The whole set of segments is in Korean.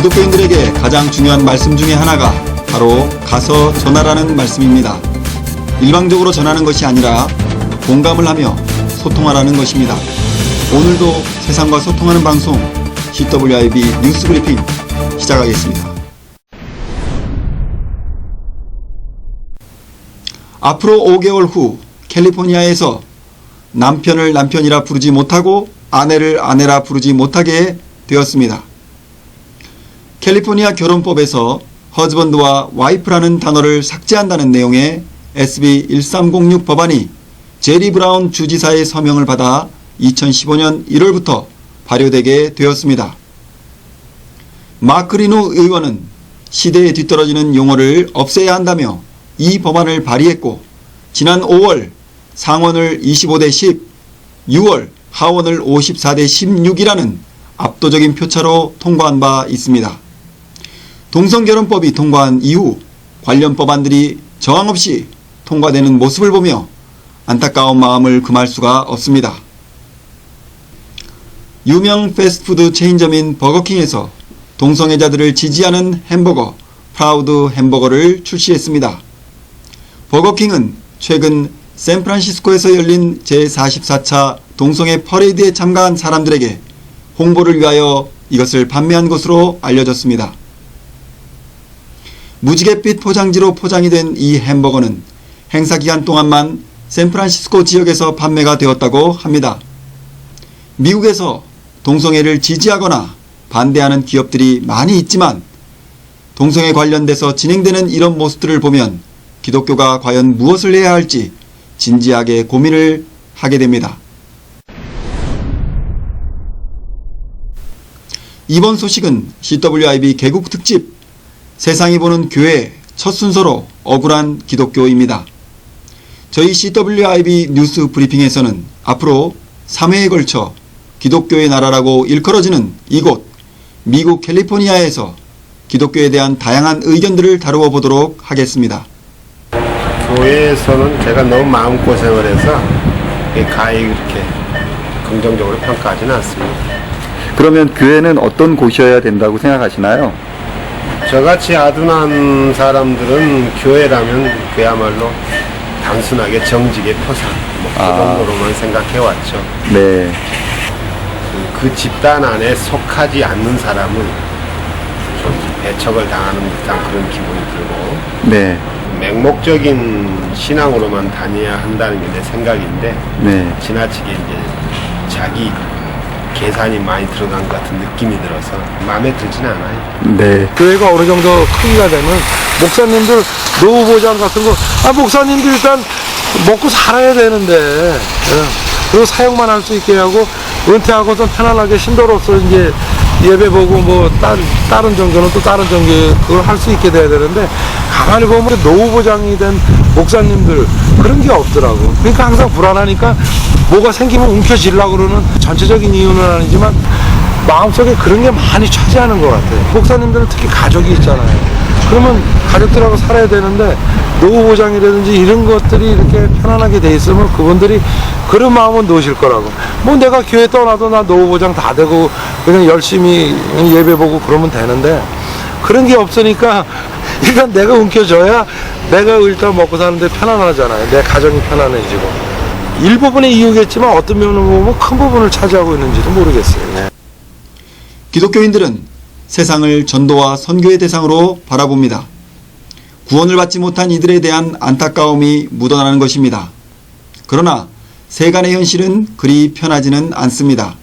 기독교인들에게 가장 중요한 말씀 중에 하나가 바로 가서 전하라는 말씀입니다. 일방적으로 전하는 것이 아니라 공감을 하며 소통하라는 것입니다. 오늘도 세상과 소통하는 방송 CWIB 뉴스 브리핑 시작하겠습니다. 앞으로 5개월 후 캘리포니아에서 남편을 남편이라 부르지 못하고 아내를 아내라 부르지 못하게 되었습니다. 캘리포니아 결혼법에서 허즈번드와 와이프라는 단어를 삭제한다는 내용의 SB 1306 법안이 제리 브라운 주지사의 서명을 받아 2015년 1월부터 발효되게 되었습니다. 마크 리누 의원은 시대에 뒤떨어지는 용어를 없애야 한다며 이 법안을 발의했고, 지난 5월 상원을 25대 10, 6월 하원을 54대 16이라는 압도적인 표차로 통과한 바 있습니다. 동성결혼법이 통과한 이후 관련 법안들이 저항 없이 통과되는 모습을 보며 안타까운 마음을 금할 수가 없습니다. 유명 패스트푸드 체인점인 버거킹에서 동성애자들을 지지하는 햄버거 프라우드 햄버거를 출시했습니다. 버거킹은 최근 샌프란시스코에서 열린 제44차 동성애 퍼레이드에 참가한 사람들에게 홍보를 위하여 이것을 판매한 것으로 알려졌습니다. 무지갯빛 포장지로 포장이 된 이 햄버거는 행사 기간 동안만 샌프란시스코 지역에서 판매가 되었다고 합니다. 미국에서 동성애를 지지하거나 반대하는 기업들이 많이 있지만 동성애 관련돼서 진행되는 이런 모습들을 보면 기독교가 과연 무엇을 해야 할지 진지하게 고민을 하게 됩니다. 이번 소식은 CWIB 개국 특집 세상이 보는 교회 첫 순서로 억울한 기독교입니다. 저희 CWIB 뉴스 브리핑에서는 앞으로 3회에 걸쳐 기독교의 나라라고 일컬어지는 이곳 미국 캘리포니아에서 기독교에 대한 다양한 의견들을 다루어 보도록 하겠습니다. 교회에서는 제가 너무 마음고생을 해서 가히 그렇게 긍정적으로 평가하지는 않습니다. 그러면 교회는 어떤 곳이어야 된다고 생각하시나요? 저같이 아둔한 사람들은 교회라면 그야말로 단순하게 정직의 표상 그 정도로만 생각해왔죠. 네. 그 집단 안에 속하지 않는 사람은 좀 배척을 당하는 듯한 그런 기분이 들고, 네. 맹목적인 신앙으로만 다녀야 한다는 게 내 생각인데, 네. 지나치게 이제 자기 계산이 많이 들어간 것 같은 느낌이 들어서 마음에 들진 않아요. 네. 교회가 어느 정도 크기가 되면 목사님들 노후보장 같은 거, 목사님들 일단 먹고 살아야 되는데, 그리고 사역만 할 수 있게 하고 은퇴하고서 편안하게 신도로서 이제 예배 보고 뭐 다른 종교는 또 다른 종교 그걸 할 수 있게 돼야 되는데, 가만히 보면 노후보장이 된 목사님들 그런 게 없더라고. 그러니까 항상 불안하니까 뭐가 생기면 움켜쥐려고 그러는, 전체적인 이유는 아니지만 마음속에 그런 게 많이 차지하는 것 같아요. 목사님들은 특히 가족이 있잖아요. 그러면 가족들하고 살아야 되는데 노후보장이라든지 이런 것들이 이렇게 편안하게 돼 있으면 그분들이 그런 마음은 놓으실 거라고. 뭐 내가 교회 떠나도 나 노후보장 다 되고 그냥 열심히 예배 보고 그러면 되는데, 그런 게 없으니까 일단 내가 움켜줘야 내가 일단 먹고 사는데 편안하잖아요. 내 가정이 편안해지고. 일부분의 이유겠지만 어떤 면으로 보면 큰 부분을 차지하고 있는지도 모르겠어요. 네. 기독교인들은 세상을 전도와 선교의 대상으로 바라봅니다. 구원을 받지 못한 이들에 대한 안타까움이 묻어나는 것입니다. 그러나 세간의 현실은 그리 편하지는 않습니다.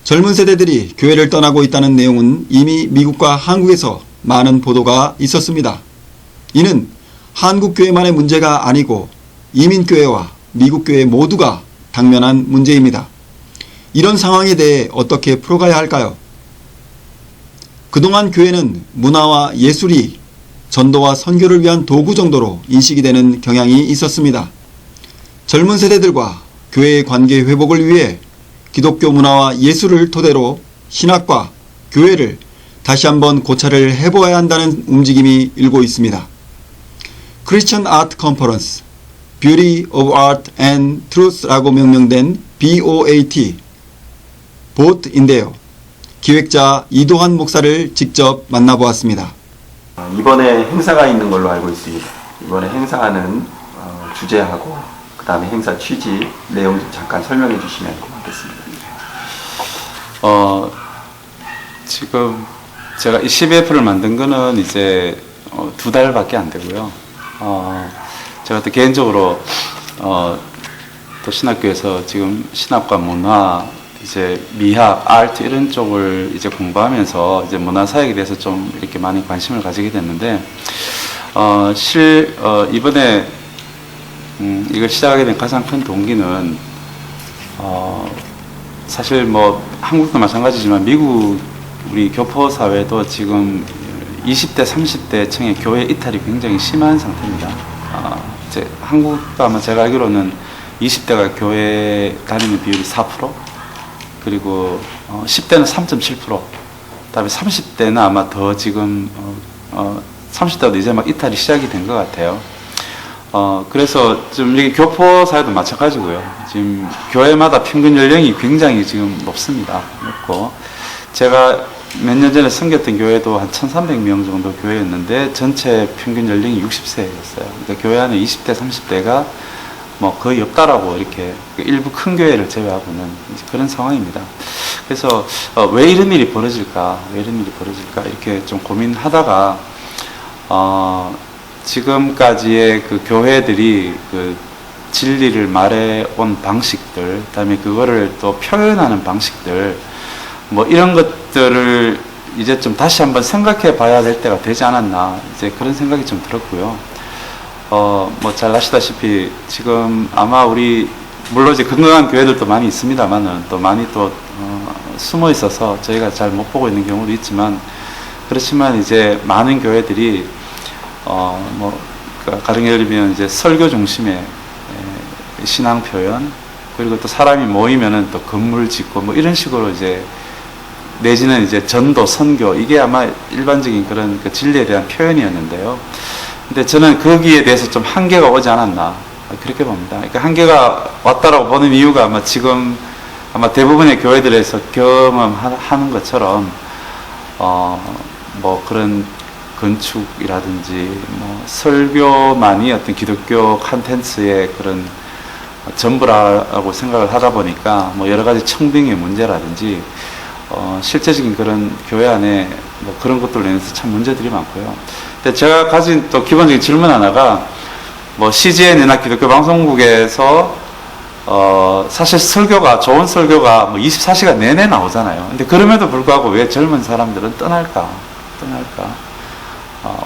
젊은 세대들이 교회를 떠나고 있다는 내용은 이미 미국과 한국에서 많은 보도가 있었습니다. 이는 한국교회만의 문제가 아니고 이민교회와 미국교회 모두가 당면한 문제입니다. 이런 상황에 대해 어떻게 풀어가야 할까요? 그동안 교회는 문화와 예술이 전도와 선교를 위한 도구 정도로 인식이 되는 경향이 있었습니다. 젊은 세대들과 교회의 관계 회복을 위해 기독교 문화와 예술을 토대로 신학과 교회를 다시 한번 고찰을 해보아야 한다는 움직임이 일고 있습니다. 크리스천 아트 컨퍼런스, Beauty of Art and Truth라고 명명된 BOAT, 보트인데요. 기획자 이도환 목사를 직접 만나보았습니다. 이번에 행사가 있는 걸로 알고 있습니다. 이번에 행사하는 주제하고 그 다음에 행사 취지 내용 좀 잠깐 설명해 주시면 고맙겠습니다. 지금 제가 이 CBF를 만든 거는 이제 2달밖에 안 되고요. 제가 또 개인적으로 또 신학교에서 지금 신학과 문화, 이제 미학, 아트 이런 쪽을 이제 공부하면서 이제 문화 사역에 대해서 좀 이렇게 많이 관심을 가지게 됐는데 이번에 이걸 시작하게 된 가장 큰 동기는 사실 뭐 한국도 마찬가지지만 미국 우리 교포 사회도 지금 20대, 30대 층의 교회 이탈이 굉장히 심한 상태입니다. 한국도 아마 제가 알기로는 20대가 교회 다니는 비율이 4%, 그리고 10대는 3.7%, 그다음에 30대는 아마 더 지금 30대도 이제 막 이탈이 시작이 된 것 같아요. 그래서 좀 여기 교포 사회도 마찬가지고요. 지금 교회마다 평균 연령이 굉장히 지금 높습니다. 높고, 제가 몇 년 전에 섬겼던 교회도 한 1,300명 정도 교회였는데 전체 평균 연령이 60세였어요. 그러니까 교회 안에 20대, 30대가 뭐 거의 없다라고 이렇게 일부 큰 교회를 제외하고는 그런 상황입니다. 그래서 왜 이런 일이 벌어질까 이렇게 좀 고민하다가 지금까지의 그 교회들이 그 진리를 말해온 방식들, 그다음에 그거를 또 표현하는 방식들, 뭐 이런 것들을 이제 좀 다시 한번 생각해 봐야 될 때가 되지 않았나, 이제 그런 생각이 좀 들었고요. 뭐 잘 아시다시피 지금 아마 물론 이제 건강한 교회들도 많이 있습니다만은 또 많이 또 숨어 있어서 저희가 잘 못 보고 있는 경우도 있지만, 그렇지만 이제 많은 교회들이 뭐 가령 예를 들면 이제 설교 중심의 신앙 표현, 그리고 또 사람이 모이면은 또 건물 짓고 뭐 이런 식으로 이제 내지는 이제 전도, 선교, 이게 아마 일반적인 그런 그 진리에 대한 표현이었는데요. 근데 저는 거기에 대해서 좀 한계가 오지 않았나, 그렇게 봅니다. 그러니까 한계가 왔다라고 보는 이유가 아마 대부분의 교회들에서 경험하는 것처럼 뭐 그런 건축이라든지 뭐 설교만이 어떤 기독교 콘텐츠의 그런 전부라고 생각을 하다 보니까 뭐 여러 가지 청빙의 문제라든지 실제적인 그런 교회 안에 뭐 그런 것들로 인해서 참 문제들이 많고요. 근데 제가 가진 또 기본적인 질문 하나가, 뭐 CGN이나 기독교 방송국에서 사실 좋은 설교가 뭐 24시간 내내 나오잖아요. 근데 그럼에도 불구하고 왜 젊은 사람들은 떠날까?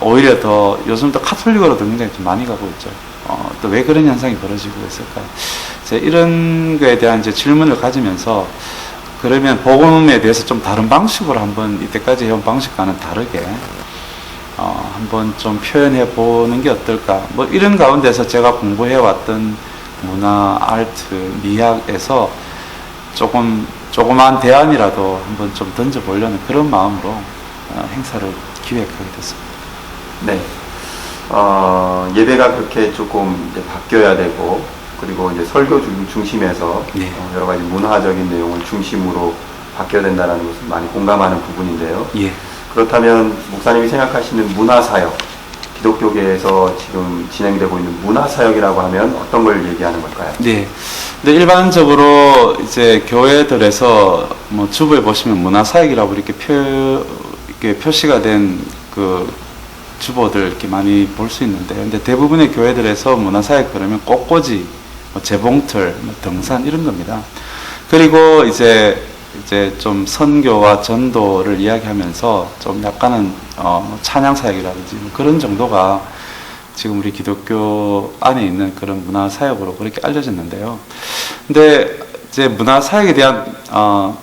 오히려 더 요즘 또 카톨릭으로도 굉장히 좀 많이 가고 있죠. 또 왜 그런 현상이 벌어지고 있을까? 이런 거에 대한 이제 질문을 가지면서, 그러면 복음에 대해서 좀 다른 방식으로 한번 이때까지 해온 방식과는 다르게 한번 좀 표현해 보는 게 어떨까? 뭐 이런 가운데서 제가 공부해 왔던 문화, 아트, 미학에서 조그만 대안이라도 한번 좀 던져보려는 그런 마음으로 행사를 기획하게 됐습니다. 네. 예배가 그렇게 조금 이제 바뀌어야 되고, 그리고 이제 설교 중심에서 네. 여러 가지 문화적인 내용을 중심으로 바뀌어야 된다는 것을 많이 공감하는 부분인데요. 예. 그렇다면 목사님이 생각하시는 문화사역, 기독교계에서 지금 진행되고 있는 문화사역이라고 하면 어떤 걸 얘기하는 걸까요? 네. 근데 일반적으로 이제 교회들에서 뭐 주부에 보시면 문화사역이라고 이렇게 표시가 된 그 주보들 이렇게 많이 볼 수 있는데, 근데 대부분의 교회들에서 문화사역 그러면 꽃꽂이, 뭐 재봉틀, 뭐 등산 이런 겁니다. 그리고 이제 좀 선교와 전도를 이야기하면서 좀 약간은 찬양사역이라든지 뭐 그런 정도가 지금 우리 기독교 안에 있는 그런 문화사역으로 그렇게 알려졌는데요. 근데 이제 문화사역에 대한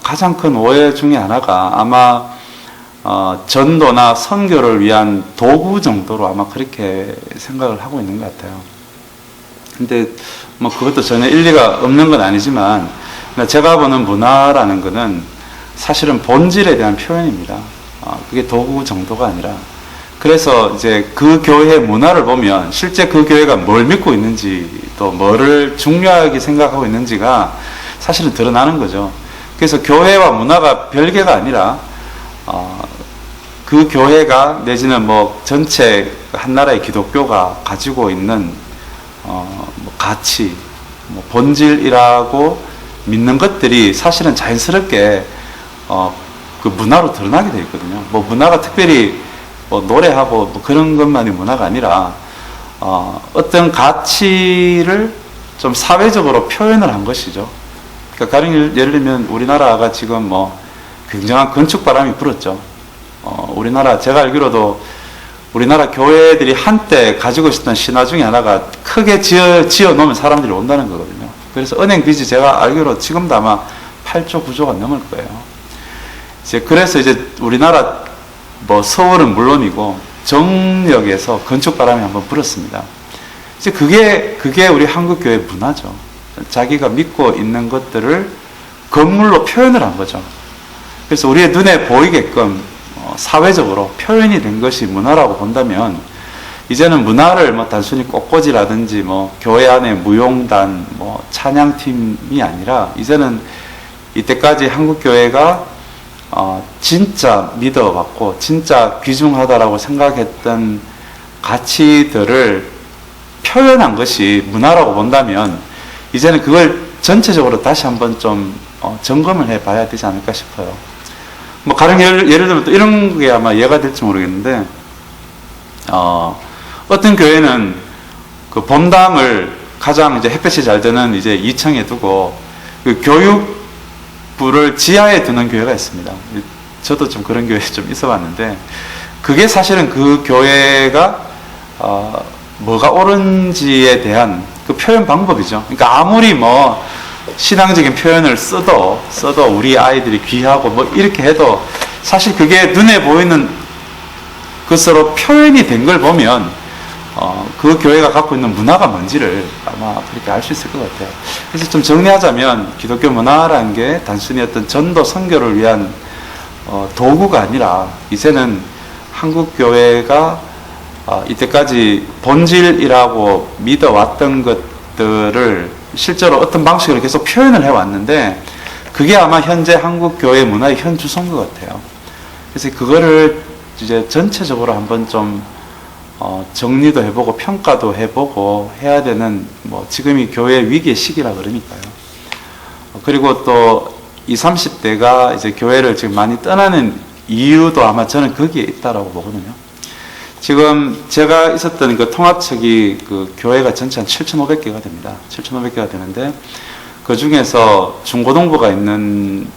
가장 큰 오해 중에 하나가 아마 전도나 선교를 위한 도구 정도로 아마 그렇게 생각을 하고 있는 것 같아요. 근데 뭐 그것도 전혀 일리가 없는 건 아니지만, 제가 보는 문화라는 것은 사실은 본질에 대한 표현입니다. 그게 도구 정도가 아니라, 그래서 이제 그 교회의 문화를 보면 실제 그 교회가 뭘 믿고 있는지, 또 뭐를 중요하게 생각하고 있는지가 사실은 드러나는 거죠. 그래서 교회와 문화가 별개가 아니라 그 교회가 내지는 뭐 전체 한 나라의 기독교가 가지고 있는 뭐 가치, 뭐 본질이라고 믿는 것들이 사실은 자연스럽게 그 문화로 드러나게 되어 있거든요. 뭐 문화가 특별히 뭐 노래하고 뭐 그런 것만이 문화가 아니라 어떤 가치를 좀 사회적으로 표현을 한 것이죠. 그러니까 가령 예를 들면 우리나라가 지금 뭐 굉장한 건축 바람이 불었죠. 우리나라 제가 알기로도 우리나라 교회들이 한때 가지고 있었던 신화 중에 하나가 크게 지어 놓으면 사람들이 온다는 거거든요. 그래서 은행 빚이 제가 알기로 지금도 아마 8조 9조가 넘을 거예요. 그래서 이제 우리나라 뭐 서울은 물론이고 정역에서 건축 바람이 한번 불었습니다. 이제 그게 우리 한국 교회 문화죠. 자기가 믿고 있는 것들을 건물로 표현을 한 거죠. 그래서 우리의 눈에 보이게끔 사회적으로 표현이 된 것이 문화라고 본다면 이제는 문화를 뭐 단순히 꽃꽂이라든지 뭐 교회 안에 무용단 뭐 찬양팀이 아니라 이제는 이때까지 한국 교회가 진짜 믿어왔고 진짜 귀중하다라고 생각했던 가치들을 표현한 것이 문화라고 본다면 이제는 그걸 전체적으로 다시 한번 좀 점검을 해봐야 되지 않을까 싶어요. 뭐 가령 예를 들면 또 이런 게 아마 이해가 될지 모르겠는데 어떤 교회는 그 본당을 가장 이제 햇볕이 잘 드는 이제 2층에 두고 그 교육부를 지하에 두는 교회가 있습니다. 저도 좀 그런 교회에 좀 있어봤는데 그게 사실은 그 교회가 뭐가 옳은지에 대한 그 표현 방법이죠. 그러니까 아무리 뭐 신앙적인 표현을 써도 우리 아이들이 귀하고 뭐 이렇게 해도 사실 그게 눈에 보이는 것으로 표현이 된 걸 보면 그 교회가 갖고 있는 문화가 뭔지를 아마 그렇게 알 수 있을 것 같아요. 그래서 좀 정리하자면 기독교 문화라는 게 단순히 어떤 전도 선교를 위한 도구가 아니라 이제는 한국 교회가 이때까지 본질이라고 믿어왔던 것들을 실제로 어떤 방식으로 계속 표현을 해왔는데 그게 아마 현재 한국 교회 문화의 현 주소인 것 같아요. 그래서 그거를 이제 전체적으로 한번 좀 정리도 해보고 평가도 해보고 해야 되는 뭐 지금이 교회 위기의 시기라 그러니까요. 그리고 또 20, 30대가 이제 교회를 지금 많이 떠나는 이유도 아마 저는 거기에 있다라고 보거든요. 지금 제가 있었던 그 통합측이 그 교회가 전체 한 7,500개가 됩니다. 7,500개가 되는데 그 중에서 중고등부가 있는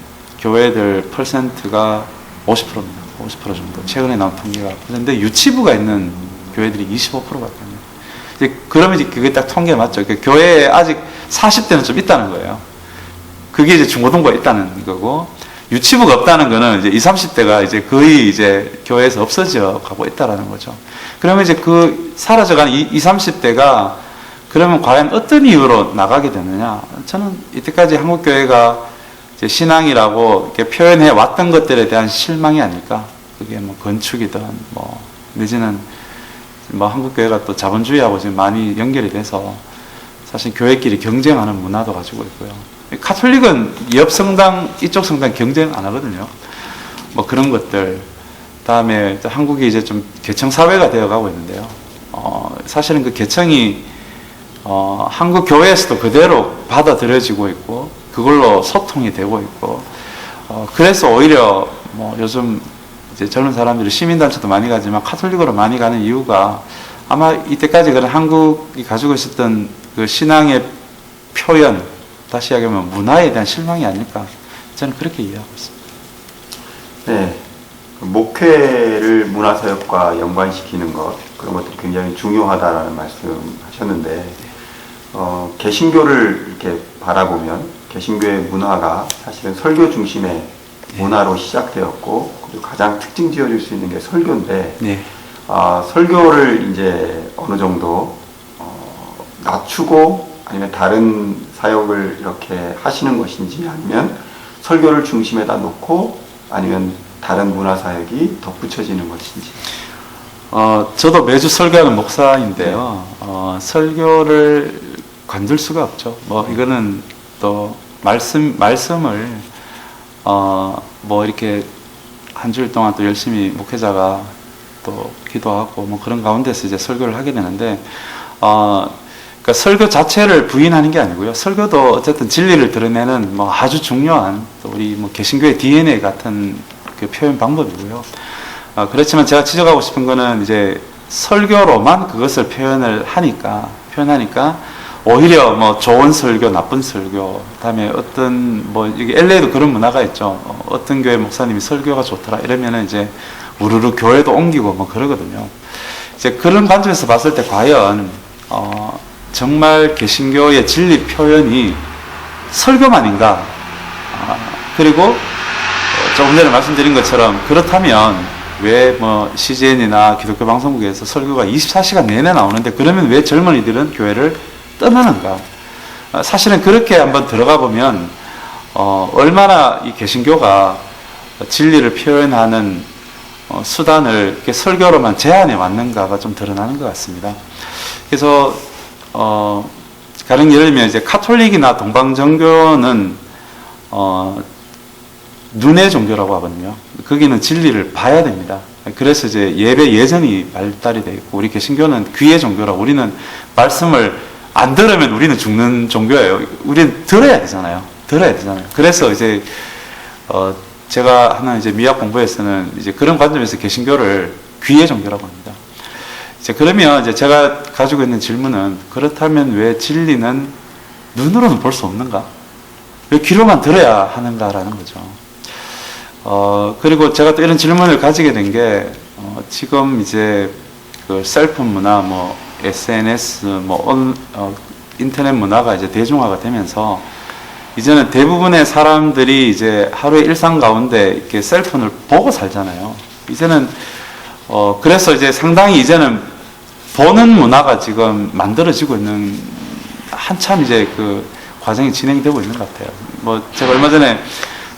교회들 퍼센트가 50%입니다. 50% 정도. 최근에 나온 통계가. 그런데 유치부가 있는 교회들이 25%밖에 안 돼요. 이제 그러면 이제 그게 딱 통계 맞죠. 그러니까 교회에 아직 40대는 좀 있다는 거예요. 그게 이제 중고등부가 있다는 거고. 유치부가 없다는 거는 이제 20, 30대가 이제 거의 이제 교회에서 없어져 가고 있다라는 거죠. 그러면 이제 그 사라져가는 20, 30대가 그러면 과연 어떤 이유로 나가게 되느냐? 저는 이때까지 한국교회가 이제 신앙이라고 이렇게 표현해 왔던 것들에 대한 실망이 아닐까? 그게 뭐 건축이든 뭐 내지는 뭐 한국교회가 또 자본주의하고 지금 많이 연결이 돼서 사실 교회끼리 경쟁하는 문화도 가지고 있고요. 카톨릭은 옆 성당, 이쪽 성당 경쟁 안 하거든요. 뭐 그런 것들. 다음에 한국이 이제 좀 계층 사회가 되어 가고 있는데요. 사실은 그 계층이 한국 교회에서도 그대로 받아들여지고 있고, 그걸로 소통이 되고 있고, 그래서 오히려 뭐 요즘 이제 젊은 사람들이 시민단체도 많이 가지만 카톨릭으로 많이 가는 이유가 아마 이때까지 그런 한국이 가지고 있었던 그 신앙의 표현, 다시 이야기하면 문화에 대한 실망이 아닐까 저는 그렇게 이해하고 있습니다. 네, 목회를 문화사역과 연관시키는 것 그런 것들이 굉장히 중요하다라는 말씀하셨는데 개신교를 이렇게 바라보면 개신교의 문화가 사실은 설교 중심의 문화로 시작되었고 그리고 가장 특징 지어줄 수 있는 게 설교인데 네. 설교를 이제 어느 정도 낮추고 아니면 다른 사역을 이렇게 하시는 것인지 아니면 설교를 중심에다 놓고 아니면 다른 문화 사역이 덧붙여지는 것인지. 저도 매주 설교하는 목사인데요. 설교를 관둘 수가 없죠. 뭐 이거는 또 말씀을 뭐 이렇게 한 주일 동안 또 열심히 목회자가 또 기도하고 뭐 그런 가운데서 이제 설교를 하게 되는데 그러니까 설교 자체를 부인하는 게 아니고요. 설교도 어쨌든 진리를 드러내는 뭐 아주 중요한 또 우리 뭐 개신교의 DNA 같은 그 표현 방법이고요. 그렇지만 제가 지적하고 싶은 거는 이제 설교로만 그것을 표현하니까 오히려 뭐 좋은 설교, 나쁜 설교, 그다음에 어떤 뭐 이게 LA도 그런 문화가 있죠. 어떤 교회 목사님이 설교가 좋더라 이러면은 이제 우르르 교회도 옮기고 뭐 그러거든요. 이제 그런 관점에서 봤을 때 과연 정말 개신교의 진리 표현이 설교만인가? 그리고 조금 전에 말씀드린 것처럼 그렇다면 왜 뭐 CGN이나 기독교 방송국에서 설교가 24시간 내내 나오는데 그러면 왜 젊은이들은 교회를 떠나는가? 사실은 그렇게 한번 들어가 보면 얼마나 이 개신교가 진리를 표현하는 수단을 이렇게 설교로만 제한해 왔는가가 좀 드러나는 것 같습니다. 그래서 가령 예를 들면 이제 카톨릭이나 동방정교는 눈의 종교라고 하거든요. 거기는 진리를 봐야 됩니다. 그래서 이제 예배 예전이 발달이 되어 있고 우리 개신교는 귀의 종교라고 우리는 말씀을 안 들으면 우리는 죽는 종교예요. 우리는 들어야 되잖아요. 그래서 이제 제가 하는 이제 미학 공부에서는 이제 그런 관점에서 개신교를 귀의 종교라고 합니다. 이제 그러면 이제 제가 가지고 있는 질문은 그렇다면 왜 진리는 눈으로는 볼 수 없는가? 왜 귀로만 들어야 하는가라는 거죠. 그리고 제가 또 이런 질문을 가지게 된 게 지금 이제 그 셀폰 문화, 뭐 SNS, 뭐 인터넷 문화가 이제 대중화가 되면서 이제는 대부분의 사람들이 이제 하루의 일상 가운데 이렇게 셀폰을 보고 살잖아요. 이제는 그래서 이제 상당히 이제는 보는 문화가 지금 만들어지고 있는 한참 이제 그 과정이 진행되고 있는 것 같아요. 뭐 제가 얼마 전에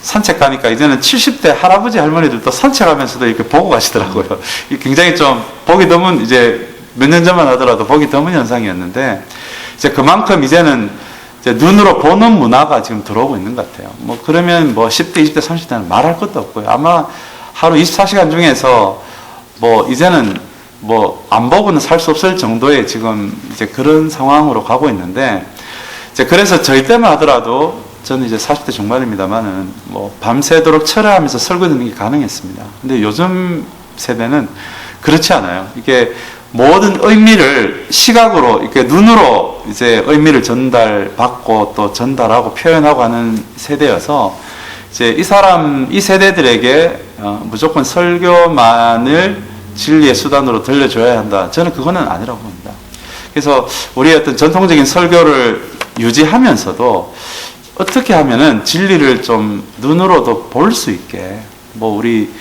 산책 가니까 이제는 70대 할아버지 할머니들도 산책하면서도 이렇게 보고 가시더라고요. 굉장히 좀 보기 드문 이제 몇 년 전만 하더라도 보기 드문 현상이었는데 이제 그만큼 이제는 이제 눈으로 보는 문화가 지금 들어오고 있는 것 같아요. 뭐 그러면 뭐 10대, 20대, 30대는 말할 것도 없고요. 아마 하루 24시간 중에서 뭐 이제는 뭐 안 보고는 살 수 없을 정도의 지금 이제 그런 상황으로 가고 있는데 이제 그래서 저희 때만 하더라도 저는 이제 40대 중반입니다만은 뭐 밤새도록 철회하면서 설교 듣는 게 가능했습니다. 근데 요즘 세대는 그렇지 않아요. 이게 모든 의미를 시각으로 이렇게 눈으로 이제 의미를 전달받고 또 전달하고 표현하고 하는 세대여서 이제 이 세대들에게 무조건 설교만을 진리의 수단으로 들려줘야 한다. 저는 그거는 아니라고 봅니다. 그래서 우리의 어떤 전통적인 설교를 유지하면서도 어떻게 하면은 진리를 좀 눈으로도 볼 수 있게 뭐 우리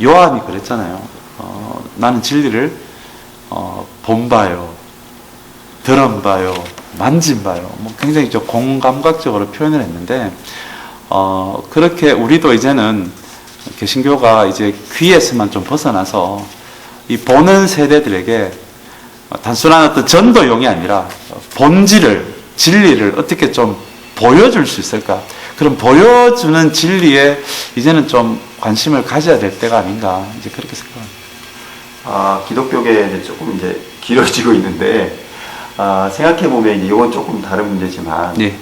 요한이 그랬잖아요. 나는 진리를 본바요, 들은바요, 만진바요. 뭐 굉장히 좀 공감각적으로 표현을 했는데 그렇게 우리도 이제는 개신교가 이제 귀에서만 좀 벗어나서 이 보는 세대들에게 단순한 어떤 전도용이 아니라 본질을 진리를 어떻게 좀 보여줄 수 있을까? 그럼 보여주는 진리에 이제는 좀 관심을 가져야 될 때가 아닌가 이제 그렇게 생각합니다. 기독교계에 이제 조금 이제 길어지고 있는데 생각해 보면 이제 이건 조금 다른 문제지만 네.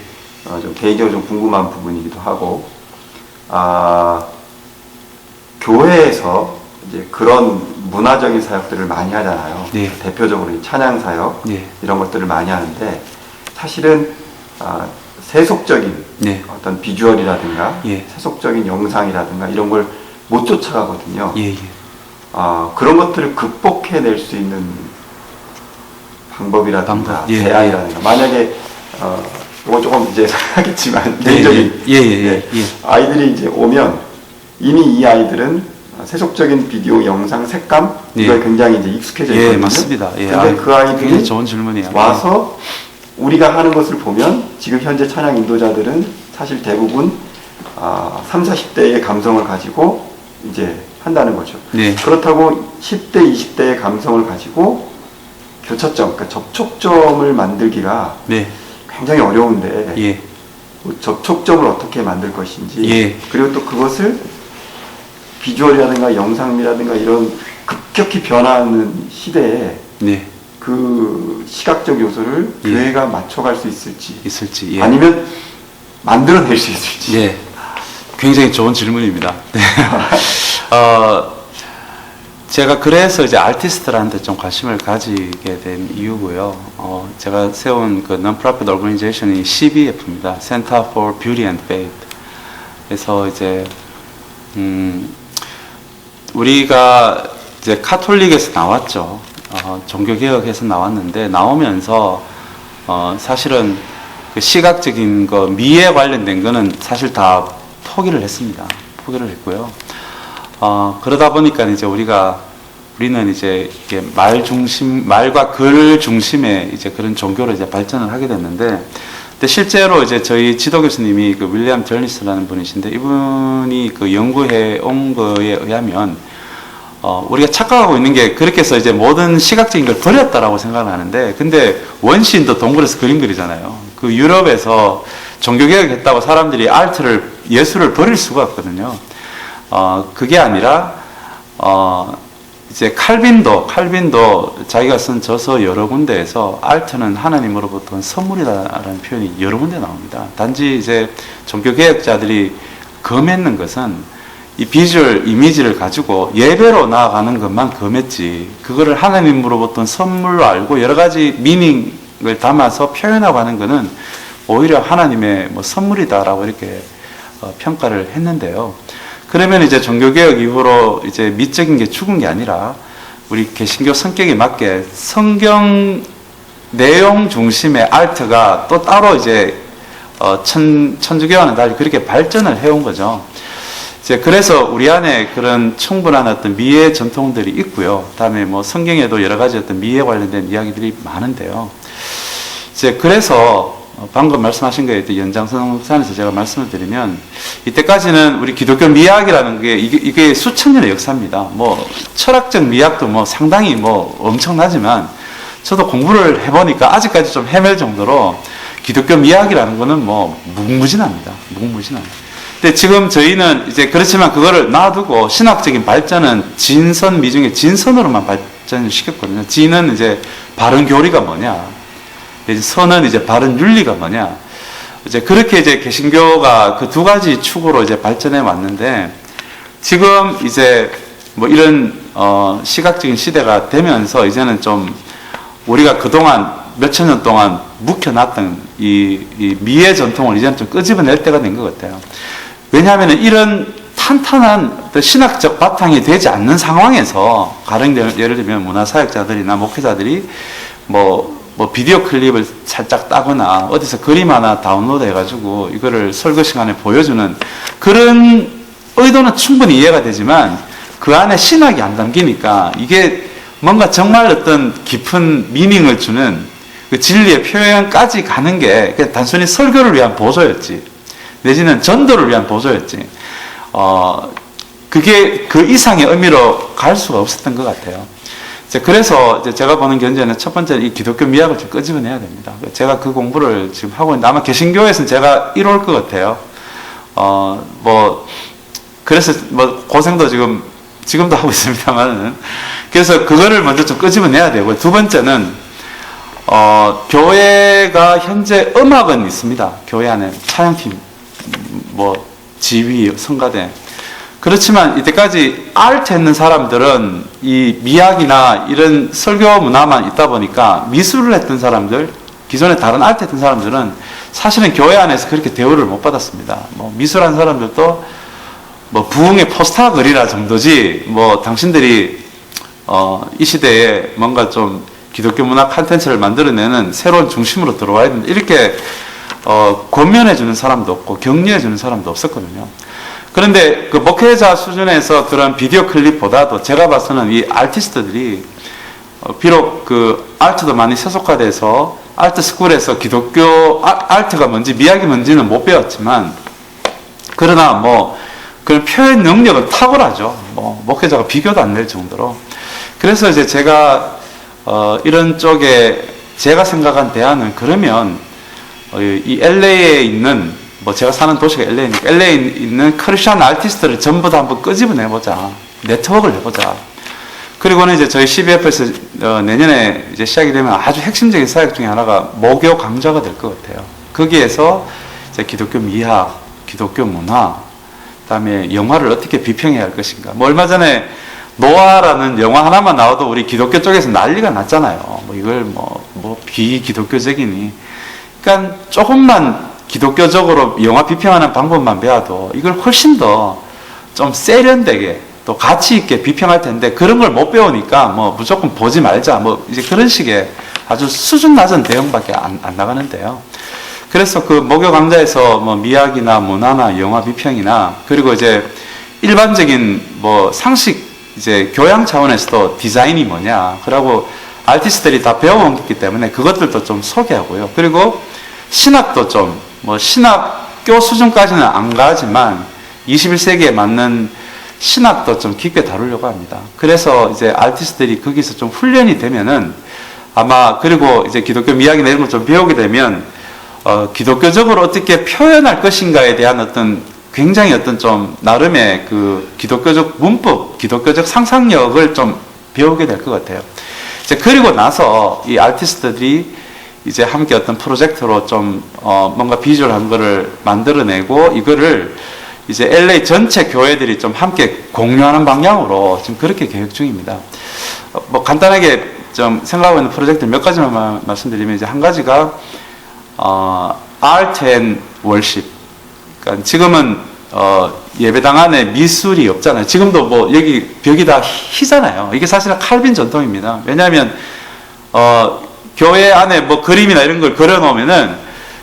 좀 개인적으로 좀 궁금한 부분이기도 하고 교회에서 이제 그런 문화적인 사역들을 많이 하잖아요. 네. 대표적으로 이 찬양 사역 네. 이런 것들을 많이 하는데 사실은 세속적인 네. 어떤 비주얼이라든가 예. 세속적인 영상이라든가 이런 걸 못 쫓아가거든요. 예, 예. 그런 것들을 극복해낼 수 있는 방법이라든가 예, 대안이라든가 만약에 이건 조금 이제 하겠지만 개인적인 예. 아이들이 이제 오면 이미 이 아이들은 세속적인 비디오, 영상, 색감 이거에 굉장히 이제 익숙해져 있거든요. 예, 맞습니다. 예. 근데 그 아이들이 굉장히 좋은 질문이에요. 와서 우리가 하는 것을 보면 지금 현재 찬양 인도자들은 사실 대부분 3, 40대의 감성을 가지고 이제 한다는 거죠. 네. 그렇다고 10대, 20대의 감성을 가지고 교차점, 그러니까 접촉점을 만들기가 네. 굉장히 어려운데 예. 뭐 접촉점을 어떻게 만들 것인지 예. 그리고 또 그것을 비주얼이라든가 영상미라든가 이런 급격히 변화하는 시대에 네. 그 시각적 요소를 예. 교회가 맞춰갈 수 있을지 있을지. 예. 아니면 만들어낼 수 있을지. 예. 굉장히 좋은 질문입니다. 네. 제가 그래서 이제 아티스트들한테 좀 관심을 가지게 된 이유고요. 제가 세운 그 non-profit organization이 CBF입니다. Center for Beauty and Faith. 그래서 이제 우리가 이제 카톨릭에서 나왔죠. 종교개혁에서 나왔는데 나오면서 사실은 그 시각적인 거 미에 관련된 거는 사실 다 포기를 했습니다. 포기를 했고요. 그러다 보니까 이제 우리는 이제 이렇게 말과 글 중심의 이제 그런 종교로 이제 발전을 하게 됐는데, 근데 실제로 이제 저희 지도 교수님이 그 윌리엄 절리스라는 분이신데, 이분이 그 연구해 온 거에 의하면, 우리가 착각하고 있는 게 그렇게 해서 이제 모든 시각적인 걸 버렸다라고 생각을 하는데, 근데 원시인도 동굴에서 그림 그리잖아요. 그 유럽에서 종교개혁했다고 사람들이 예술을 버릴 수가 없거든요. 그게 아니라, 이제 칼빈도 자기가 쓴 저서 여러 군데에서 아트는 하나님으로부터 선물이다라는 표현이 여러 군데 나옵니다. 단지 이제 종교개혁자들이 검했는 것은 이 비주얼 이미지를 가지고 예배로 나아가는 것만 검했지, 그거를 하나님으로부터 선물로 알고 여러 가지 미닝을 담아서 표현하고 하는 것은 오히려 하나님의 뭐 선물이다라고 이렇게 평가를 했는데요. 그러면 이제 종교개혁 이후로 이제 미적인 게 죽은 게 아니라 우리 개신교 성격에 맞게 성경 내용 중심의 아트가 또 따로 이제 천주교와는 달리 그렇게 발전을 해온 거죠. 이제 그래서 우리 안에 그런 충분한 어떤 미의 전통들이 있고요. 다음에 뭐 성경에도 여러 가지 어떤 미에 관련된 이야기들이 많은데요. 이제 그래서 방금 말씀하신 거에 연장선상에서 제가 말씀을 드리면, 이때까지는 우리 기독교 미학이라는 게 이게 수천 년의 역사입니다. 뭐 철학적 미학도 뭐 상당히 뭐 엄청나지만 저도 공부를 해보니까 아직까지 좀 헤맬 정도로 기독교 미학이라는 거는 뭐 무궁무진합니다. 근데 지금 저희는 이제 그렇지만 그거를 놔두고 신학적인 발전은 진선 미중에 진선으로만 발전을 시켰거든요. 진은 이제 바른 교리가 뭐냐, 선은 이제 바른 윤리가 뭐냐, 이제 그렇게 이제 개신교가 그 두 가지 축으로 이제 발전해 왔는데, 지금 이제 뭐 이런 시각적인 시대가 되면서 이제는 좀 우리가 그동안 몇천 년 동안 묵혀놨던 이 미의 전통을 이제는 좀 끄집어낼 때가 된 것 같아요. 왜냐하면 이런 탄탄한 신학적 바탕이 되지 않는 상황에서, 가령 예를 들면 문화사역자들이나 목회자들이 뭐 비디오 클립을 살짝 따거나 어디서 그림 하나 다운로드 해가지고 이거를 설교 시간에 보여주는 그런 의도는 충분히 이해가 되지만 그 안에 신학이 안 담기니까 이게 뭔가 정말 어떤 깊은 미닝을 주는 그 진리의 표현까지 가는 게 그냥 단순히 설교를 위한 보조였지, 내지는 전도를 위한 보조였지, 그게 그 이상의 의미로 갈 수가 없었던 것 같아요. 그래서 이제 제가 보는 견제는 첫 번째 이 기독교 미학을 좀 끄집어내야 됩니다. 제가 그 공부를 지금 하고 있는데 아마 개신교에서는 제가 이룰 것 같아요. 그래서 뭐 고생도 지금도 하고 있습니다만은, 그래서 그거를 먼저 좀 끄집어내야 되고, 두 번째는 교회가 현재 음악은 있습니다. 교회 안에 찬양팀, 뭐 지휘, 성가대. 그렇지만 이때까지 아트 했는 사람들은 이 미학이나 이런 설교 문화만 있다 보니까 미술을 했던 사람들, 기존에 다른 아트 했던 사람들은 사실은 교회 안에서 그렇게 대우를 못 받았습니다. 뭐 미술한 사람들도 뭐 부흥의 포스터 그리라 정도지, 뭐 당신들이 이 시대에 뭔가 좀 기독교 문화 콘텐츠를 만들어내는 새로운 중심으로 들어와야 된다, 이렇게 권면해주는 사람도 없고 격려해주는 사람도 없었거든요. 그런데 그 목회자 수준에서 그런 비디오 클립보다도 제가 봐서는 이 아티스트들이 비록 그 아트도 많이 세속화돼서 아트 스쿨에서 기독교 아트가 뭔지 미학이 뭔지는 못 배웠지만, 그러나 뭐 그런 표현 능력은 탁월하죠. 뭐 목회자가 비교도 안 될 정도로. 그래서 이제 제가 이런 쪽에 제가 생각한 대안은, 그러면 이 LA에 있는 뭐 제가 사는 도시가 LA니까 LA에 있는 크리스천 아티스트를 전부 다 한번 끄집어내보자. 네트워크를 해보자. 그리고는 이제 저희 CBF에서 내년에 이제 시작이 되면 아주 핵심적인 사역 중에 하나가 목요 강좌가 될 것 같아요. 거기에서 이제 기독교 미학, 기독교 문화, 그다음에 영화를 어떻게 비평해야 할 것인가. 뭐 얼마 전에 노아라는 영화 하나만 나와도 우리 기독교 쪽에서 난리가 났잖아요. 뭐 이걸 뭐 비기독교적이니. 그러니까 조금만 기독교적으로 영화 비평하는 방법만 배워도 이걸 훨씬 더 좀 세련되게 또 가치 있게 비평할 텐데 그런 걸 못 배우니까 뭐 무조건 보지 말자 뭐 이제 그런 식의 아주 수준 낮은 대응밖에 안 나가는데요. 그래서 그 목요 강좌에서 뭐 미학이나 문화나 영화 비평이나 그리고 이제 일반적인 뭐 상식 이제 교양 차원에서도 디자인이 뭐냐 그러고 아티스트들이 다 배워왔기 때문에 그것들도 좀 소개하고요. 그리고 신학도 좀 뭐 신학교 수준까지는 안 가지만 21세기에 맞는 신학도 좀 깊게 다루려고 합니다. 그래서 이제 아티스트들이 거기서 좀 훈련이 되면은 아마 그리고 이제 기독교 미학이나 이런 걸 좀 배우게 되면 기독교적으로 어떻게 표현할 것인가에 대한 어떤 굉장히 어떤 좀 나름의 그 기독교적 문법, 기독교적 상상력을 좀 배우게 될 것 같아요. 이제 그리고 나서 이 아티스트들이 이제 함께 어떤 프로젝트로 좀 뭔가 비주얼한 거를 만들어내고 이거를 이제 LA 전체 교회들이 좀 함께 공유하는 방향으로 지금 그렇게 계획 중입니다. 뭐 간단하게 좀 생각하고 있는 프로젝트 몇 가지만 말씀드리면 이제 한 가지가 Art and Worship. 그러니까 지금은 예배당 안에 미술이 없잖아요. 지금도 뭐 여기 벽이 다 희잖아요. 이게 사실은 칼빈 전통입니다. 왜냐하면 교회 안에 뭐 그림이나 이런 걸 그려놓으면은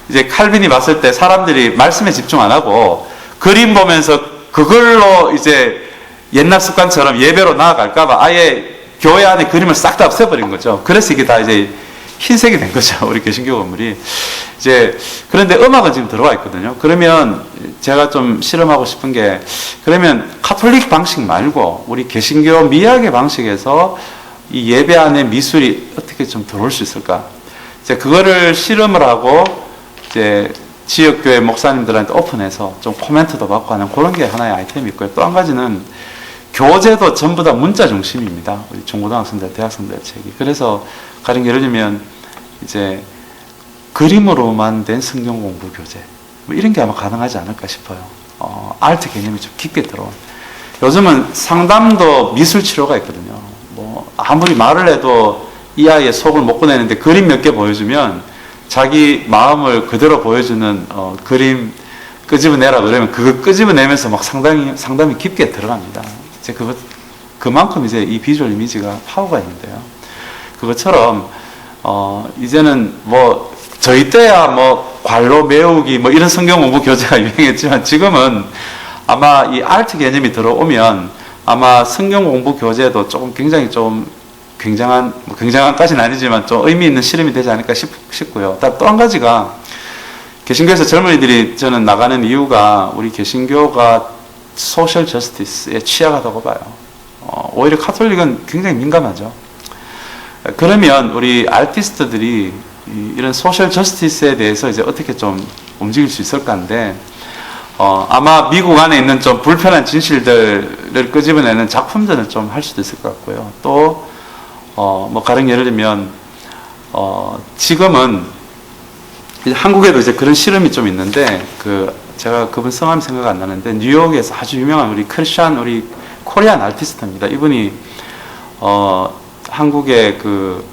이제 칼빈이 봤을 때 사람들이 말씀에 집중 안 하고 그림 보면서 그걸로 이제 옛날 습관처럼 예배로 나아갈까봐 아예 교회 안에 그림을 싹 다 없애버린 거죠. 그래서 이게 다 이제 흰색이 된 거죠. 우리 개신교 건물이. 이제, 그런데 음악은 지금 들어와 있거든요. 그러면 제가 좀 실험하고 싶은 게, 그러면 카톨릭 방식 말고 우리 개신교 미학의 방식에서 이 예배 안에 미술이 어떻게 좀 들어올 수 있을까? 이제 그거를 실험을 하고, 이제 지역교회 목사님들한테 오픈해서 좀 코멘트도 받고 하는 그런 게 하나의 아이템이 있고요. 또 한 가지는 교재도 전부 다 문자 중심입니다. 우리 중고등학생들, 대학생들 책이. 그래서 가령 예를 들면 이제 그림으로만 된 성경 공부 교재 뭐 이런 게 아마 가능하지 않을까 싶어요. 아트 개념이 좀 깊게 들어온. 요즘은 상담도 미술 치료가 있거든요. 뭐 아무리 말을 해도 이 아이의 속을 못 꺼내는데 그림 몇 개 보여주면 자기 마음을 그대로 보여주는 그림 끄집어내라 그러면 그거 끄집어내면서 막 상담이 깊게 들어갑니다. 이제 그만큼 이제 이 비주얼 이미지가 파워가 있는데요. 그것처럼 이제는 뭐 저희 때야 뭐 관로 메우기 뭐 이런 성경 공부 교재가 유행했지만 지금은 아마 이 아트 개념이 들어오면 아마 성경 공부 교재도 조금 굉장히 좀 굉장한 뭐 굉장한까지는 아니지만 좀 의미 있는 실험이 되지 않을까 싶고요. 또 한 가지가 개신교에서 젊은이들이 저는 나가는 이유가 우리 개신교가 소셜 저스티스에 취약하다고 봐요. 오히려 카톨릭은 굉장히 민감하죠. 그러면 우리 아티스트들이 이런 소셜 저스티스에 대해서 이제 어떻게 좀 움직일 수 있을까 한데 아마 미국 안에 있는 좀 불편한 진실들을 끄집어내는 작품들을 좀 할 수도 있을 것 같고요. 또 뭐 가령 예를 들면 지금은 한국에도 이제 그런 실험이 좀 있는데 제가 그분 성함이 생각 안 나는데 뉴욕에서 아주 유명한 우리 크리스찬 우리 코리안 아티스트입니다. 이분이 한국의 그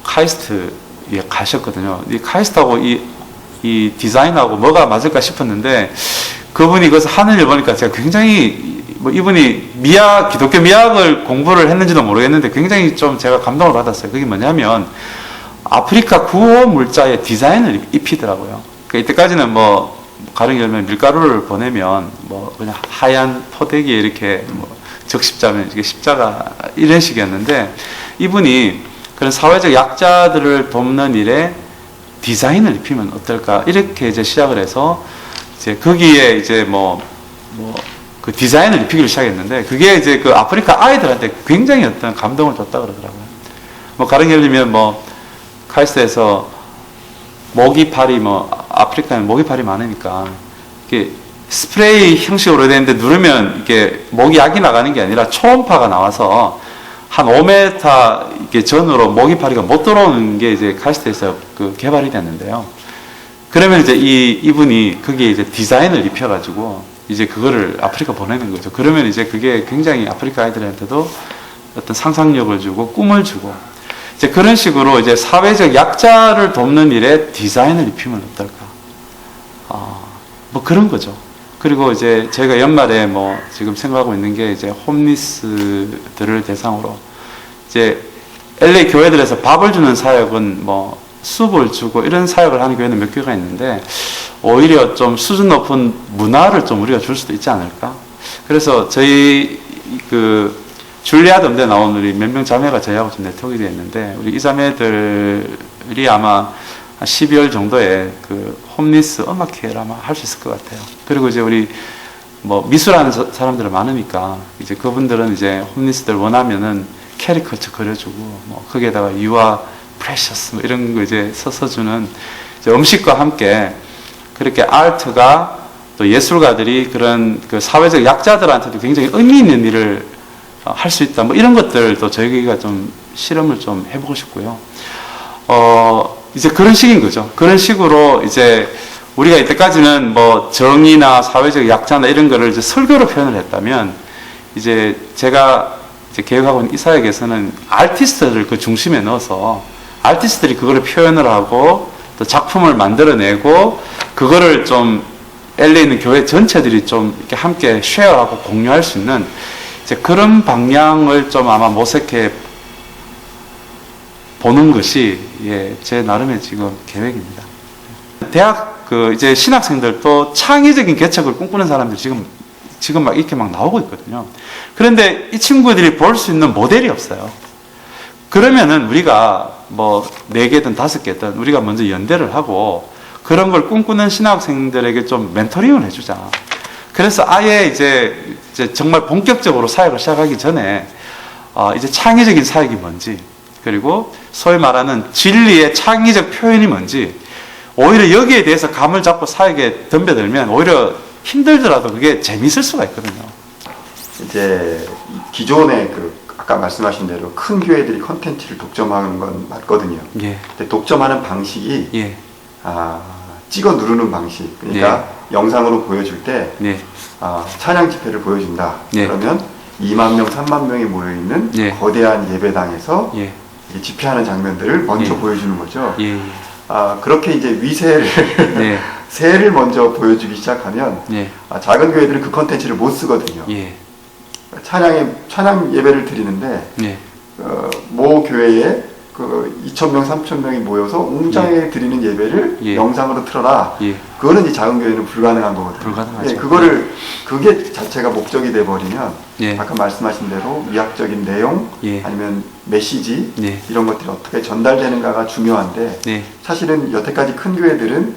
카이스트에 가셨거든요. 이 카이스트하고 이 디자인하고 뭐가 맞을까 싶었는데 그분이 그것을 하는 일 보니까 제가 굉장히 뭐 이분이 기독교 미학을 공부를 했는지도 모르겠는데 굉장히 좀 제가 감동을 받았어요. 그게 뭐냐면 아프리카 구호 물자에 디자인을 입히더라고요. 그러니까 이때까지는 뭐 가령 예를 들면 밀가루를 보내면 뭐 그냥 하얀 포대기에 이렇게 뭐 적십자면 이게 십자가 이런 식이었는데 이분이 그런 사회적 약자들을 돕는 일에 디자인을 입히면 어떨까 이렇게 이제 시작을 해서 이제 거기에 이제 그 디자인을 입히기를 시작했는데 그게 이제 그 아프리카 아이들한테 굉장히 어떤 감동을 줬다 그러더라고요. 뭐 가령 예를 들면 뭐 카이스트에서 모기파리 아프리카는 모기파리 많으니까 이렇게 스프레이 형식으로 되는데 누르면 이게 모기 약이 나가는 게 아니라 초음파가 나와서 한 5m 이렇게 전으로 모기파리가 못 들어오는 게 이제 카이스트에서 그 개발이 됐는데요. 그러면 이제 이분이 거기에 이제 디자인을 입혀가지고 이제 그거를 아프리카 보내는 거죠. 그러면 이제 그게 굉장히 아프리카 아이들한테도 어떤 상상력을 주고 꿈을 주고 이제 그런 식으로 이제 사회적 약자를 돕는 일에 디자인을 입히면 어떨까? 뭐 그런 거죠. 그리고 이제 저희가 연말에 뭐 지금 생각하고 있는 게 이제 홈리스들을 대상으로 이제 LA 교회들에서 밥을 주는 사역은 뭐 숲을 주고 이런 사역을 하는 교회는 몇 교회가 있는데 오히려 좀 수준 높은 문화를 좀 우리가 줄 수도 있지 않을까? 그래서 저희 그 줄리아드 음대 나온 우리 몇 명 자매가 저희하고 좀 네트워크가 되어 있는데 우리 이 자매들이 아마 12월 정도에 그 홈리스 음악회를 아마 할 수 있을 것 같아요. 그리고 이제 우리 뭐 미술하는 사람들은 많으니까 이제 그분들은 이제 홈리스들 원하면은 캐리커처 그려주고 뭐 거기에다가 You are precious 뭐 이런 거 이제 써주는 이제 음식과 함께 그렇게 아트가 또 예술가들이 그런 그 사회적 약자들한테도 굉장히 의미 있는 일을 할 수 있다. 뭐 이런 것들도 저희가 좀 실험을 좀 해보고 싶고요. 이제 그런 식인 거죠. 그런 식으로 이제 우리가 이때까지는 뭐 정의나 사회적 약자나 이런 거를 이제 설교로 표현을 했다면 이제 제가 이제 계획하고 있는 이 사역에서는 아티스트를 그 중심에 넣어서 아티스트들이 그거를 표현을 하고 또 작품을 만들어내고 그거를 좀 LA에 있는 교회 전체들이 좀 이렇게 함께 쉐어하고 공유할 수 있는 이제 그런 방향을 좀 아마 모색해 보는 것이 예, 제 나름의 지금 계획입니다. 대학 그 이제 신학생들도 창의적인 개척을 꿈꾸는 사람들이 지금 막 이렇게 막 나오고 있거든요. 그런데 이 친구들이 볼 수 있는 모델이 없어요. 그러면은 우리가 뭐 4개든 5개든 우리가 먼저 연대를 하고 그런 걸 꿈꾸는 신학생들에게 좀 멘토링을 해주자. 그래서 아예 이제 정말 본격적으로 사역을 시작하기 전에 이제 창의적인 사역이 뭔지 그리고 소위 말하는 진리의 창의적 표현이 뭔지 오히려 여기에 대해서 감을 잡고 사역에 덤벼들면 오히려 힘들더라도 그게 재미있을 수가 있거든요. 이제 기존의 그 아까 말씀하신 대로 큰 교회들이 컨텐츠를 독점하는 건 맞거든요. 예. 근데 독점하는 방식이 예. 찍어 누르는 방식. 그러니까 영상으로 보여줄 때 예. 찬양 집회를 보여준다. 예. 그러면 2만 명, 3만 명이 모여 있는 예. 거대한 예배당에서 예. 집회하는 장면들을 먼저 예. 보여주는 거죠. 예. 그렇게 이제 위세를 네. 세를 먼저 보여주기 시작하면 예. 작은 교회들은 그 컨텐츠를 못 쓰거든요. 예. 찬양 예배를 드리는데 예. 모 교회에 그 2,000명, 3,000명이 모여서 웅장하게 드리는 예배를 예. 영상으로 틀어라. 예. 그거는 이 작은 교회는 불가능한 거거든요. 불가능하죠. 예, 그게 자체가 목적이 돼 버리면 예. 아까 말씀하신 대로 위학적인 내용 예. 아니면 메시지 예. 이런 것들이 어떻게 전달되는가가 중요한데 네. 사실은 여태까지 큰 교회들은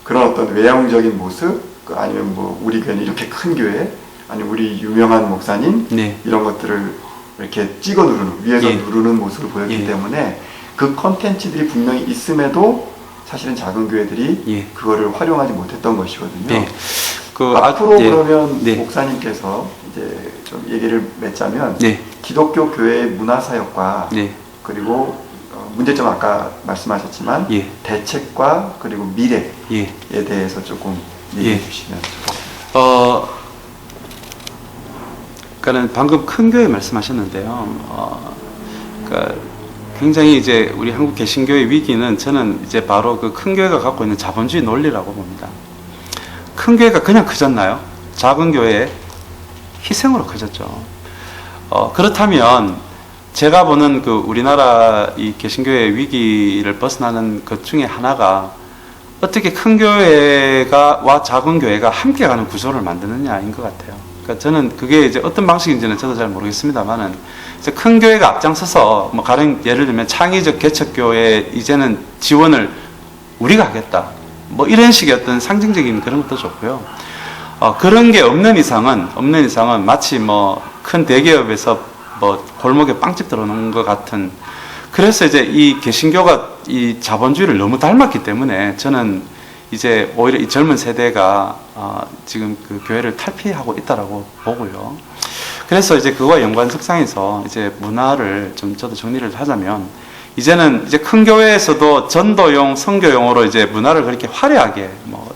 그런 어떤 외형적인 모습 아니면 뭐 우리 교회는 이렇게 큰 교회 아니면 우리 유명한 목사님 네. 이런 것들을 이렇게 찍어 누르는 위에서 예. 누르는 모습을 보였기 예. 때문에 그 컨텐츠들이 분명히 있음에도 사실은 작은 교회들이 예. 그거를 활용하지 못했던 것이거든요. 네. 앞으로 예. 그러면 네. 목사님께서 이제 좀 얘기를 맺자면 네. 기독교 교회의 문화사역과 네. 그리고 문제점 아까 말씀하셨지만 예. 대책과 그리고 미래에 예. 대해서 조금 얘기해 예. 주시면 좋겠습니다. 그러니까는 방금 큰 교회 말씀하셨는데요. 그러니까 굉장히 이제 우리 한국 개신교의 위기는 저는 이제 바로 그 큰 교회가 갖고 있는 자본주의 논리라고 봅니다. 큰 교회가 그냥 커졌나요? 작은 교회의 희생으로 커졌죠. 그렇다면 제가 보는 그 우리나라 이 개신교의 위기를 벗어나는 것 중에 하나가 어떻게 큰 교회와 작은 교회가 함께 가는 구조를 만드느냐인 것 같아요. 그러니까 저는 그게 이제 어떤 방식인지는 저도 잘 모르겠습니다만은 이제 큰 교회가 앞장서서 뭐 가령 예를 들면 창의적 개척교회 이제는 지원을 우리가 하겠다. 뭐 이런 식의 어떤 상징적인 그런 것도 좋고요. 그런 게 없는 이상은 마치 뭐 큰 대기업에서 뭐 골목에 빵집 들어놓은 것 같은 그래서 이제 이 개신교가 이 자본주의를 너무 닮았기 때문에 저는 이제 오히려 이 젊은 세대가 지금 그 교회를 탈피하고 있다라고 보고요. 그래서 이제 그거와 연관성상에서 이제 문화를 좀 저도 정리를 하자면, 이제는 이제 큰 교회에서도 전도용, 선교용으로 이제 문화를 그렇게 화려하게 뭐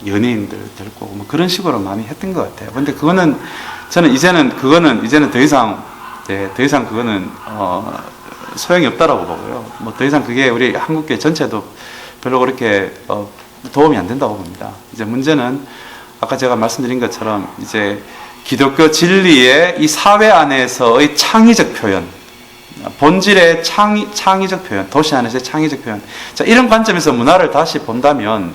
연예인들 데리고 뭐 그런 식으로 많이 했던 것 같아요. 근데 그거는 저는 이제는 더 이상 그거는 소용이 없다라고 보고요. 뭐 더 이상 그게 우리 한국교회 전체도 별로 그렇게 도움이 안 된다고 봅니다. 이제 문제는 아까 제가 말씀드린 것처럼 이제 기독교 진리의 이 사회 안에서의 창의적 표현, 본질의 창의적 표현, 도시 안에서의 창의적 표현. 자, 이런 관점에서 문화를 다시 본다면,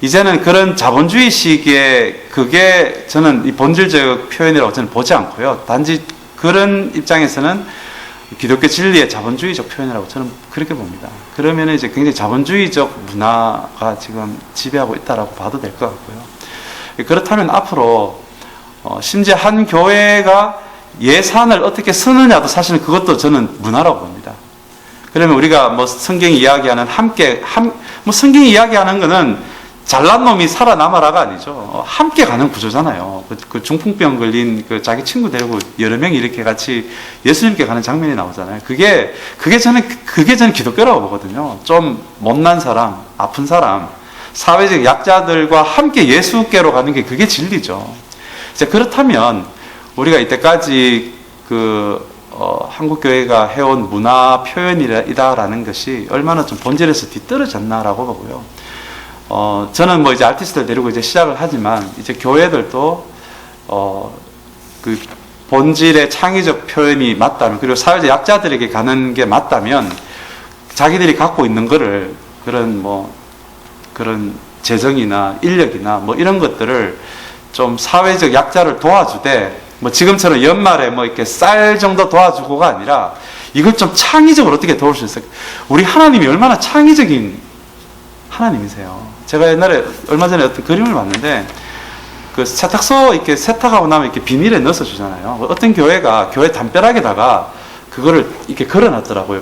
이제는 그런 자본주의 시기에 그게 저는 이 본질적 표현이라고 저는 보지 않고요. 단지 그런 입장에서는 기독교 진리의 자본주의적 표현이라고 저는 그렇게 봅니다. 그러면 이제 굉장히 자본주의적 문화가 지금 지배하고 있다라고 봐도 될 것 같고요. 그렇다면 앞으로 심지어 한 교회가 예산을 어떻게 쓰느냐도 사실은 그것도 저는 문화라고 봅니다. 그러면 우리가 뭐 성경이 이야기하는 뭐 성경이 이야기하는 거는 잘난 놈이 살아남아라가 아니죠. 함께 가는 구조잖아요. 그 중풍병 걸린 그 자기 친구 데리고 여러 명이 이렇게 같이 예수님께 가는 장면이 나오잖아요. 그게 저는 기독교라고 보거든요. 좀 못난 사람, 아픈 사람, 사회적 약자들과 함께 예수께로 가는 게 그게 진리죠. 이제 그렇다면 우리가 이때까지 한국 교회가 해온 문화 표현이다라는 것이 얼마나 좀 본질에서 뒤떨어졌나라고 보고요. 저는 뭐 이제 아티스트를 데리고 이제 시작을 하지만, 이제 교회들도 그 본질의 창의적 표현이 맞다면, 그리고 사회적 약자들에게 가는 게 맞다면, 자기들이 갖고 있는 거를 그런 재정이나 인력이나 뭐 이런 것들을 좀 사회적 약자를 도와주되, 뭐 지금처럼 연말에 뭐 이렇게 쌀 정도 도와주고가 아니라 이걸 좀 창의적으로 어떻게 도울 수 있을까? 우리 하나님이 얼마나 창의적인 하나님이세요. 제가 얼마 전에 어떤 그림을 봤는데, 그 세탁소 이렇게 세탁하고 나면 이렇게 비닐에 넣어서 주잖아요. 어떤 교회가 교회 담벼락에다가 그거를 이렇게 걸어놨더라고요.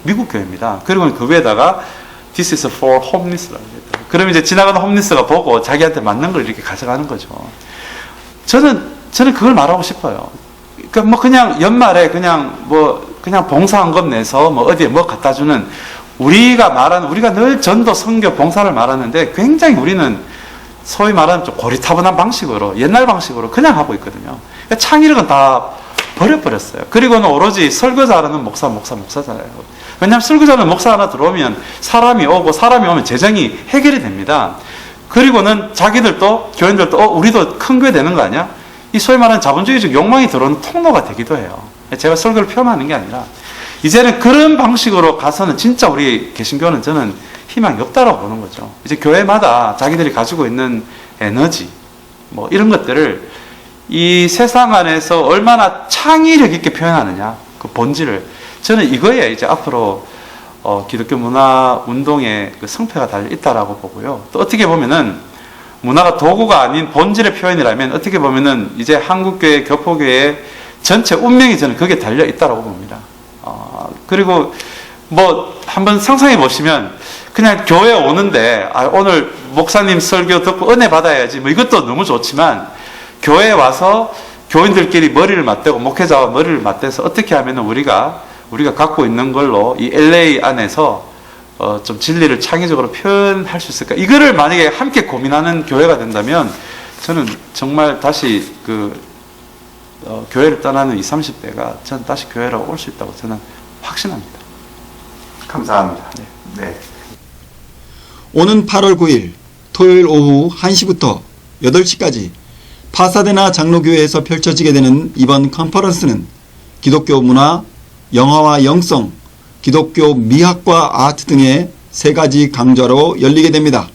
미국 교회입니다. 그리고 그 위에다가 This is for homeless라고 했더라고요. 그러면 이제 지나가는 홈리스가 보고 자기한테 맞는 걸 이렇게 가져가는 거죠. 저는 그걸 말하고 싶어요. 그러니까 뭐 그냥 연말에 그냥 봉사한금 내서 뭐 어디에 뭐 갖다 주는, 우리가 늘 전도, 선교, 봉사를 말하는데 굉장히 우리는 소위 말하는 좀 고리타분한 방식으로, 옛날 방식으로 그냥 하고 있거든요. 그러니까 창의력은 다 버려버렸어요. 그리고는 오로지 설교 잘하는 목사잖아요. 왜냐하면 설교 잘하는 목사 하나 들어오면 사람이 오면 재정이 해결이 됩니다. 그리고는 자기들도, 교인들도 우리도 큰 교회 되는 거 아니야? 이 소위 말하는 자본주의적 욕망이 들어오는 통로가 되기도 해요. 제가 설교를 표현하는 게 아니라, 이제는 그런 방식으로 가서는 진짜 우리 개신교는 저는 희망이 없다라고 보는 거죠. 이제 교회마다 자기들이 가지고 있는 에너지, 뭐 이런 것들을 이 세상 안에서 얼마나 창의력 있게 표현하느냐, 그 본질을, 저는 이거에 이제 앞으로 기독교 문화 운동의 그 성패가 달려 있다라고 보고요. 또 어떻게 보면은 문화가 도구가 아닌 본질의 표현이라면, 어떻게 보면은 이제 한국교회, 교포교회의 전체 운명이 저는 거기에 달려 있다라고 봅니다. 그리고 뭐 한번 상상해 보시면, 그냥 교회 오는데 오늘 목사님 설교 듣고 은혜 받아야지, 뭐 이것도 너무 좋지만, 교회에 와서 교인들끼리 머리를 맞대고, 목회자와 머리를 맞대서 어떻게 하면 우리가 갖고 있는 걸로 이 LA 안에서 좀 진리를 창의적으로 표현할 수 있을까? 이거를 만약에 함께 고민하는 교회가 된다면, 저는 정말 다시 교회를 떠나는 20, 30대가 저는 다시 교회로 올 수 있다고 저는 확신합니다. 감사합니다. 네. 오는 8월 9일 토요일 오후 1시부터 8시까지 파사데나 장로교회에서 펼쳐지게 되는 이번 컨퍼런스는 기독교 문화, 영화와 영성, 기독교 미학과 아트 등의 3가지 강좌로 열리게 됩니다.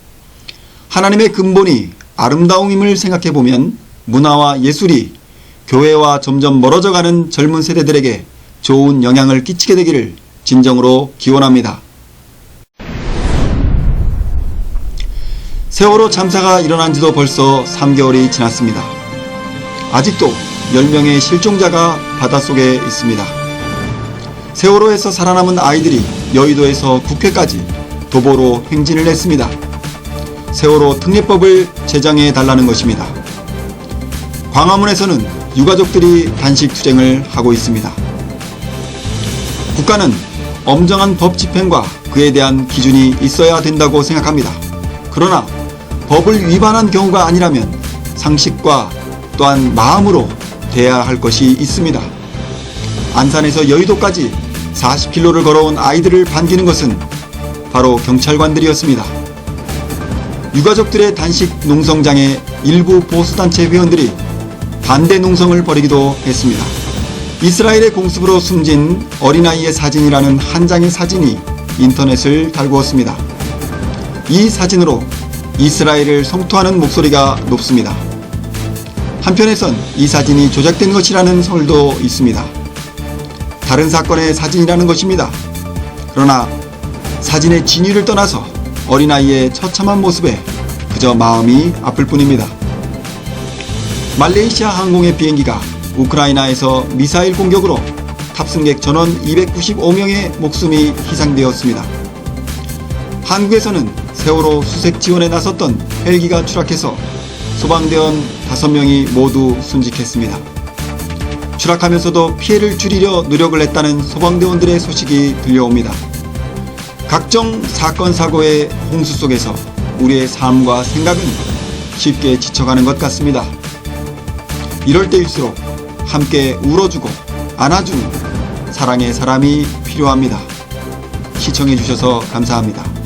하나님의 근본이 아름다움임을 생각해보면 문화와 예술이 교회와 점점 멀어져가는 젊은 세대들에게 좋은 영향을 끼치게 되기를 진정으로 기원합니다. 세월호 참사가 일어난 지도 벌써 3개월이 지났습니다. 아직도 10명의 실종자가 바닷속에 있습니다. 세월호에서 살아남은 아이들이 여의도에서 국회까지 도보로 행진을 했습니다. 세월호 특례법을 제정해 달라는 것입니다. 광화문에서는 유가족들이 단식 투쟁을 하고 있습니다. 국가는 엄정한 법 집행과 그에 대한 기준이 있어야 된다고 생각합니다. 그러나 법을 위반한 경우가 아니라면 상식과 또한 마음으로 대해야 할 것이 있습니다. 안산에서 여의도까지 40km를 걸어온 아이들을 반기는 것은 바로 경찰관들이었습니다. 유가족들의 단식 농성장에 일부 보수단체 회원들이 반대 농성을 벌이기도 했습니다. 이스라엘의 공습으로 숨진 어린아이의 사진이라는 한 장의 사진이 인터넷을 달구었습니다. 이 사진으로 이스라엘을 성토하는 목소리가 높습니다. 한편에선 이 사진이 조작된 것이라는 설도 있습니다. 다른 사건의 사진이라는 것입니다. 그러나 사진의 진위를 떠나서 어린아이의 처참한 모습에 그저 마음이 아플 뿐입니다. 말레이시아 항공의 비행기가 우크라이나에서 미사일 공격으로 탑승객 전원 295명의 목숨이 희생되었습니다. 한국에서는 세월호 수색 지원에 나섰던 헬기가 추락해서 소방대원 5명이 모두 순직했습니다. 추락하면서도 피해를 줄이려 노력을 했다는 소방대원들의 소식이 들려옵니다. 각종 사건 사고의 홍수 속에서 우리의 삶과 생각은 쉽게 지쳐가는 것 같습니다. 이럴 때일수록 함께 울어주고 안아주는 사랑의 사람이 필요합니다. 시청해 주셔서 감사합니다.